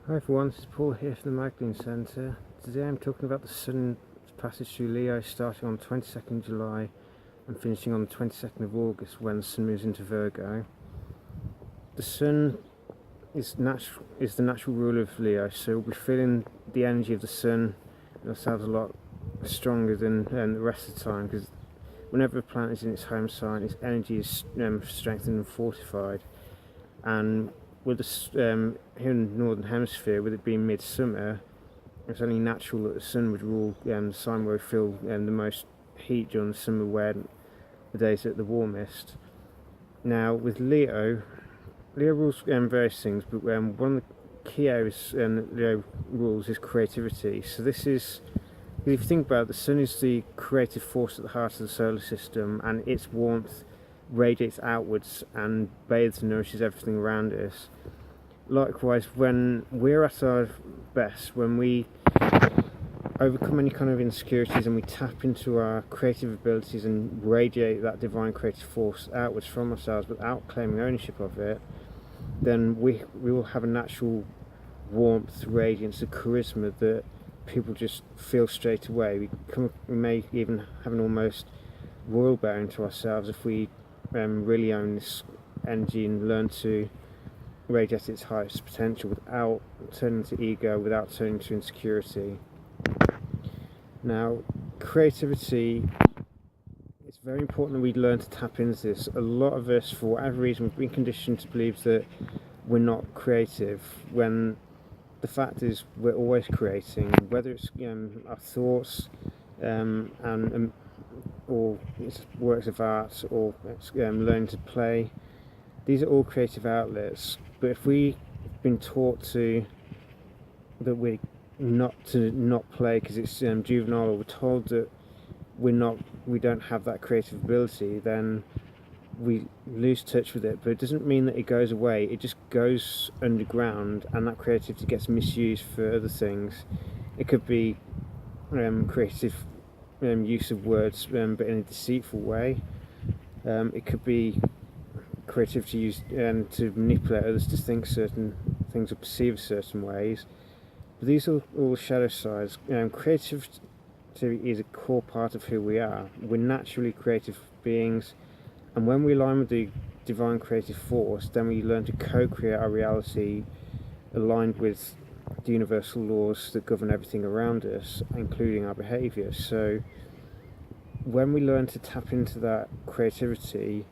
Hi everyone, this is Paul here from the Magdalene Centre. Today I'm talking about the Sun's passage through Leo starting on the 22nd of July and finishing on the 22nd of August when the Sun moves into Virgo. The Sun is the natural ruler of Leo, so we'll be feeling the energy of the Sun in ourselves a lot stronger than the rest of the time, because whenever a planet is in its home sign, its energy is strengthened and fortified. And with here in the Northern Hemisphere, with it being midsummer, it's only natural that the Sun would rule the sign where we feel the most heat during the summer, where the days are at the warmest. Now with Leo rules various things, but one of the key areas that Leo rules is creativity. So this is, if you think about it, the Sun is the creative force at the heart of the solar system, and its warmth radiates outwards and bathes and nourishes everything around us. Likewise, when we're at our best, when we overcome any kind of insecurities and we tap into our creative abilities and radiate that divine creative force outwards from ourselves without claiming ownership of it, then we will have a natural warmth, radiance, a charisma that people just feel straight away. We may even have an almost royal bearing to ourselves if we really own this energy and learn to radiate its highest potential without turning to ego, without turning to insecurity. Now, creativity, it's very important that we learn to tap into this. A lot of us, for whatever reason, we've been conditioned to believe that we're not creative, when the fact is we're always creating, whether it's our thoughts or it's works of art, or it's learning to play. These are all creative outlets, but if we've been taught that we're not play because it's juvenile, or we're told that we don't have that creative ability, then we lose touch with it. But it doesn't mean that it goes away, it just goes underground, and that creativity gets misused for other things. It could be creative use of words, but in a deceitful way. It could be creativity used to manipulate others to think certain things or perceive certain ways. But these are all shadow sides. Creativity is a core part of who we are. We're naturally creative beings, and when we align with the divine creative force, then we learn to co-create our reality aligned with the universal laws that govern everything around us, including our behaviour. So when we learn to tap into that creativity,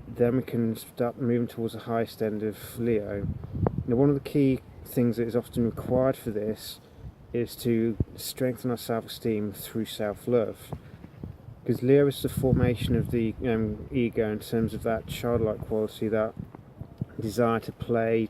then we can start moving towards the highest end of Leo. Now, one of the key things that is often required for this is to strengthen our self-esteem through self-love, because Leo is the formation of the ego in terms of that childlike quality, that desire to play,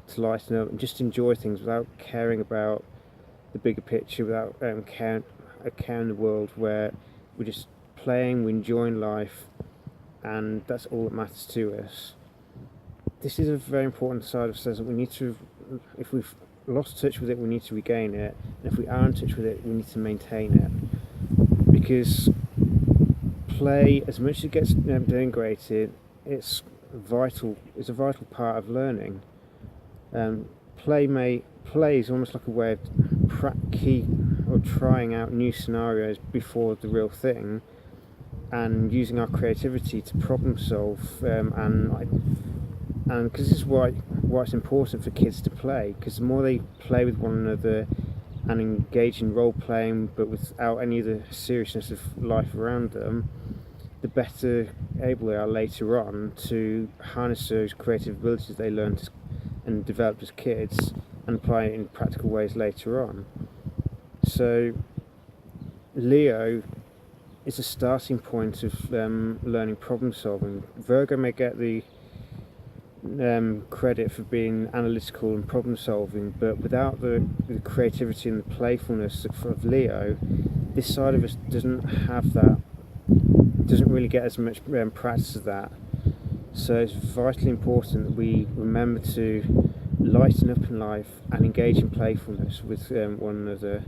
to lighten up and just enjoy things without caring about the bigger picture, without caring the world, where we're just playing, we're enjoying life, and that's all that matters to us. This is a very important side of us that we need to, if we've lost touch with it, we need to regain it, and if we are in touch with it, we need to maintain it, because play, as much as it gets denigrated, it's a vital part of learning. Play is almost like a way of trying out new scenarios before the real thing, and using our creativity to problem solve, and because this is why it's important for kids to play, because the more they play with one another and engage in role playing but without any of the seriousness of life around them, the better able they are later on to harness those creative abilities they learned and developed as kids and apply it in practical ways later on. So Leo is a starting point of learning problem solving. Virgo may get the credit for being analytical and problem solving, but without the creativity and the playfulness of Leo, this side of us doesn't really get as much practice of that. So it's vitally important that we remember to lighten up in life and engage in playfulness with one another.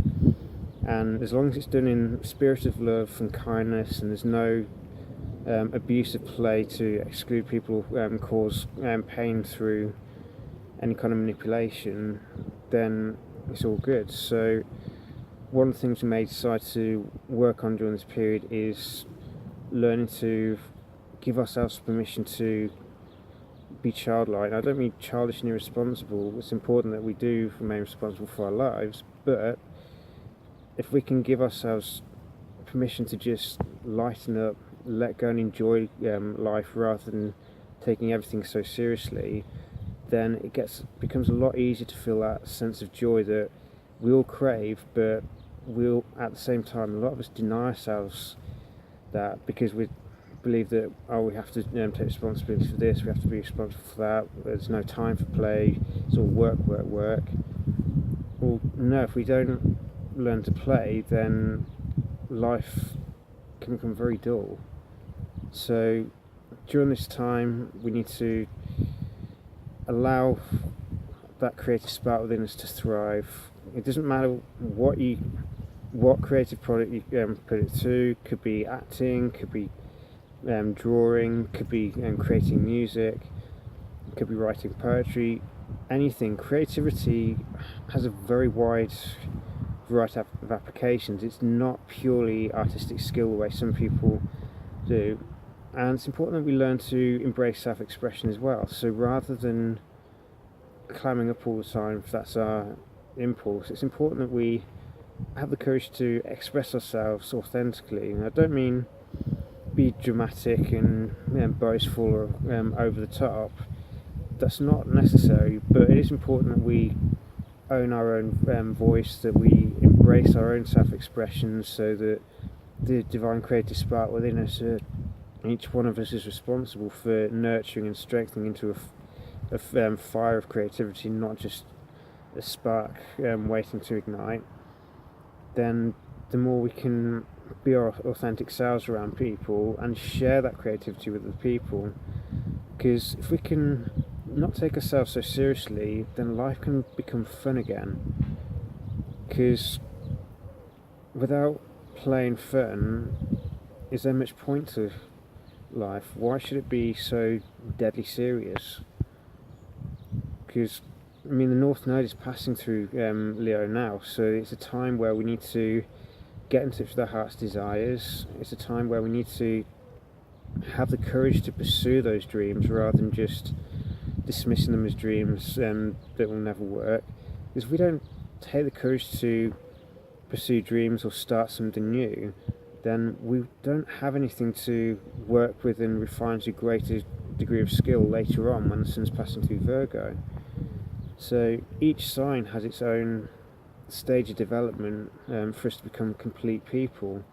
And as long as it's done in a spirit of love and kindness, and there's no abuse of play to exclude people, cause pain through any kind of manipulation, then it's all good. So one of the things we may decide to work on during this period is learning to give ourselves permission to be childlike. I don't mean childish and irresponsible. It's important that we do remain responsible for our lives, but if we can give ourselves permission to just lighten up, let go and enjoy life rather than taking everything so seriously, then it becomes a lot easier to feel that sense of joy that we all crave, but we'll at the same time, a lot of us deny ourselves that because we believe that we have to take responsibility for this, we have to be responsible for that, there's no time for play, it's all work. Well, no, if we don't learn to play, then life can become very dull. So during this time we need to allow that creative spark within us to thrive. It doesn't matter what creative product you put it to. Could be acting, could be drawing, could be creating music, could be writing poetry, anything. Creativity has a very wide variety of applications. It's not purely artistic skill the way some people do, and it's important that we learn to embrace self-expression as well. So rather than climbing up all the time, if that's our impulse, it's important that we have the courage to express ourselves authentically. And I don't mean be dramatic and boastful or over the top. That's not necessary, but it is important that we own our own voice, that we embrace our own self-expression, so that the divine creative spark within us, each one of us is responsible for nurturing and strengthening into a fire of creativity, not just a spark waiting to ignite. Then the more we can be our authentic selves around people and share that creativity with other people, because if we can not take ourselves so seriously, then life can become fun again. Because without playing fun, is there much point to life? Why should it be so deadly serious? Because the North Node is passing through Leo now, so it's a time where we need to get in touch with our heart's desires. It's a time where we need to have the courage to pursue those dreams rather than just dismissing them as dreams that will never work. Because if we don't take the courage to pursue dreams or start something new, then we don't have anything to work with and refine to a greater degree of skill later on when the sun's passing through Virgo. So each sign has its own stage of development for us to become complete people,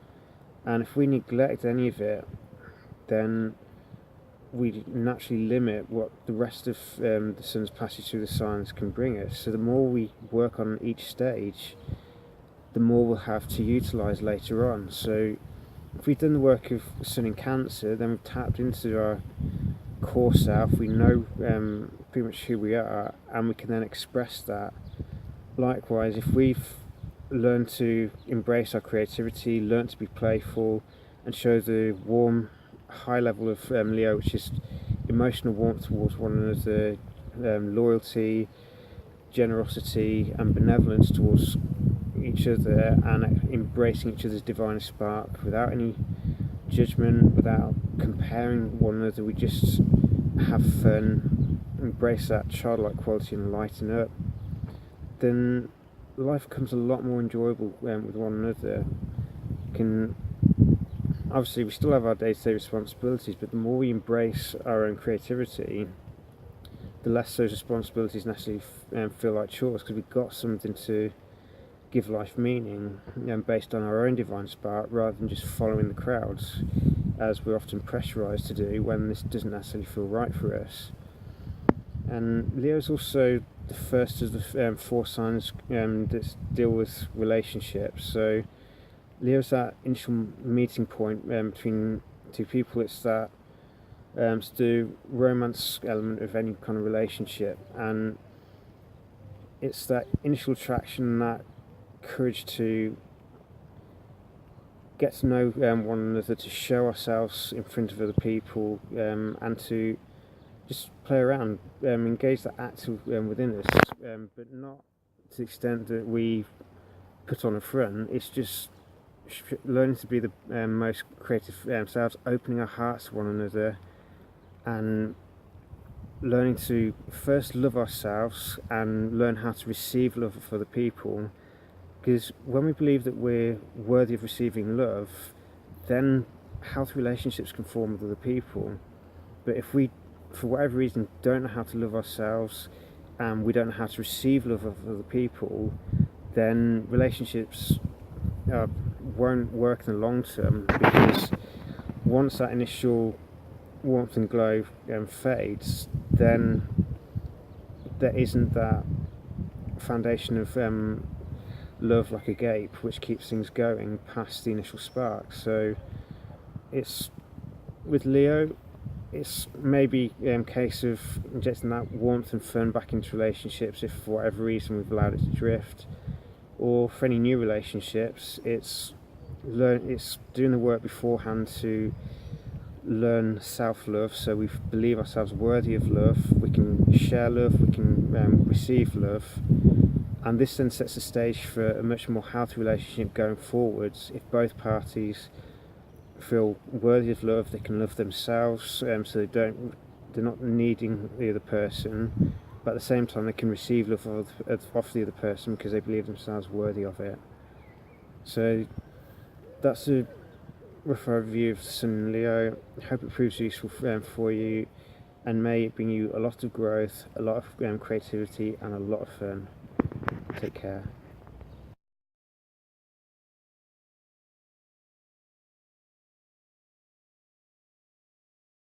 and if we neglect any of it, then we naturally limit what the rest of the sun's passage through the signs can bring us. So the more we work on each stage, the more we'll have to utilise later on. So if we've done the work of the sun in Cancer, then we've tapped into our core self, we know pretty much who we are, and we can then express that. Likewise, if we've learned to embrace our creativity, learn to be playful, and show the warm, high level of Leo, which is emotional warmth towards one another, loyalty, generosity, and benevolence towards each other, and embracing each other's divine spark without any judgment, without comparing one another, we just have fun, embrace that childlike quality and lighten up, then life becomes a lot more enjoyable with one another. Obviously we still have our day-to-day responsibilities, but the more we embrace our own creativity, the less those responsibilities naturally feel like chores, because we've got something to give life meaning based on our own divine spark, rather than just following the crowds, as we're often pressurised to do when this doesn't necessarily feel right for us. And Leo's also the first of the 4 signs that deal with relationships. So Leo's that initial meeting point between two people. It's that it's the romance element of any kind of relationship, and it's that initial attraction, that courage to get to know one another, to show ourselves in front of other people, and to just play around, engage that active within us, but not to the extent that we put on a front. It's just learning to be the most creative selves, opening our hearts to one another, and learning to first love ourselves and learn how to receive love for other people. Because when we believe that we're worthy of receiving love, then healthy relationships can form with other people. But if we, for whatever reason, don't know how to love ourselves and we don't know how to receive love of other people, then relationships won't work in the long term, because once that initial warmth and glow fades, then there isn't that foundation of love like a gape which keeps things going past the initial spark. So it's with Leo, it's maybe a case of injecting that warmth and fun back into relationships if for whatever reason we've allowed it to drift. Or for any new relationships, it's doing the work beforehand to learn self-love, so we believe ourselves worthy of love, we can share love, we can receive love, and this then sets the stage for a much more healthy relationship going forwards. If both parties feel worthy of love, they can love themselves, so they're not needing the other person, but at the same time they can receive love off the other person because they believe themselves worthy of it. So that's a rough overview of Sun and Leo. I hope it proves useful for you, and may it bring you a lot of growth, a lot of creativity, and a lot of fun. Take care.